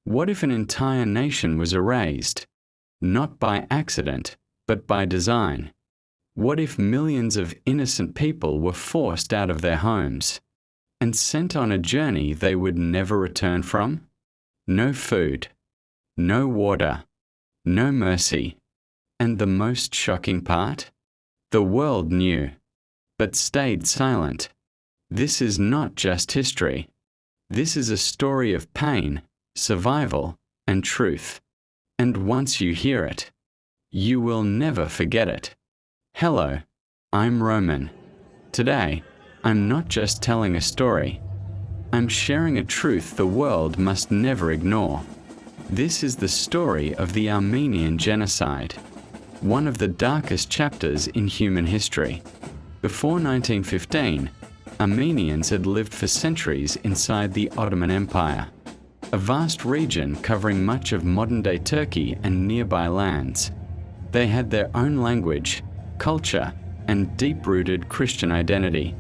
What if an entire nation was erased, not by accident, but by design? What if millions of innocent people were forced out of their homes and sent on a journey they would never return from? No food, no water, no mercy. And the most shocking part? The world knew, but stayed silent. This is not just history. This is a story of pain, survival, and truth. And once you hear it, you will never forget it. Hello, I'm Roman. Today, I'm not just telling a story. I'm sharing a truth the world must never ignore. This is the story of the Armenian Genocide, one of the darkest chapters in human history. Before 1915, Armenians had lived for centuries inside the Ottoman Empire, a vast region covering much of modern-day Turkey and nearby lands. They had their own language, culture, and deep-rooted Christian identity.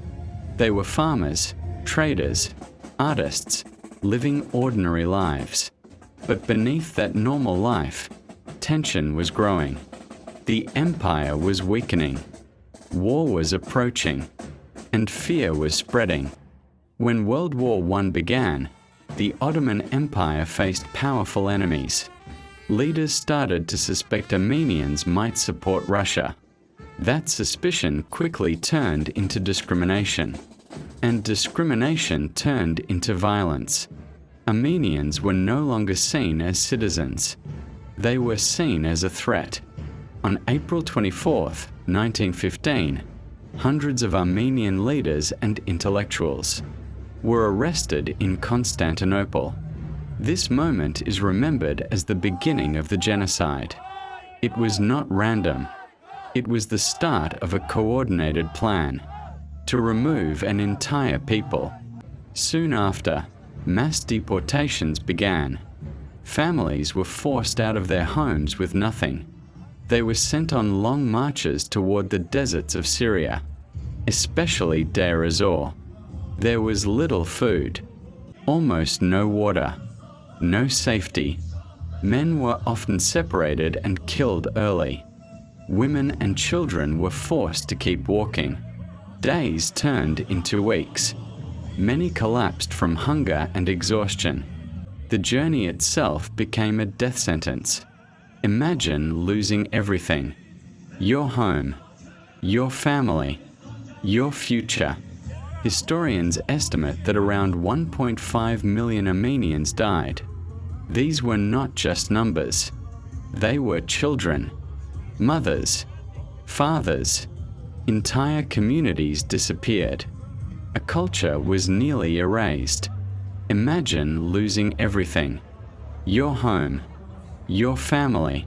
They were farmers, traders, artists, living ordinary lives. But beneath that normal life, tension was growing. The empire was weakening. War was approaching, and fear was spreading. When World War I began, the Ottoman Empire faced powerful enemies. Leaders started to suspect Armenians might support Russia. That suspicion quickly turned into discrimination, and discrimination turned into violence. Armenians were no longer seen as citizens. They were seen as a threat. On April 24, 1915, hundreds of Armenian leaders and intellectuals were arrested in Constantinople. This moment is remembered as the beginning of the genocide. It was not random. It was the start of a coordinated plan to remove an entire people. Soon after, mass deportations began. Families were forced out of their homes with nothing. They were sent on long marches toward the deserts of Syria, especially Deir ez-Zor. There was little food, almost no water, no safety. Men were often separated and killed early. Women and children were forced to keep walking. Days turned into weeks. Many collapsed from hunger and exhaustion. The journey itself became a death sentence. Imagine losing everything: your home, your family, your future. Historians estimate that around 1.5 million Armenians died. These were not just numbers. They were children, mothers, fathers. Entire communities disappeared. A culture was nearly erased. Imagine losing everything: your home, your family,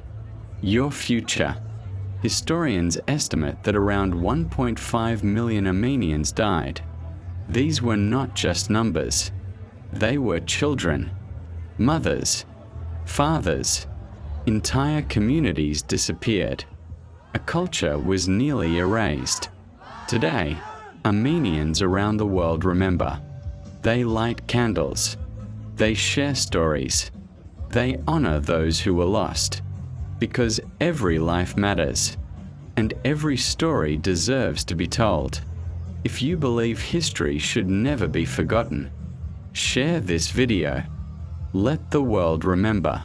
your future. Historians estimate that around 1.5 million Armenians died. These were not just numbers. They were children, mothers, fathers. Entire communities disappeared. A culture was nearly erased. Today, Armenians around the world remember. They light candles. They share stories. They honor those who were lost. Because every life matters, and every story deserves to be told. If you believe history should never be forgotten, share this video. Let the world remember.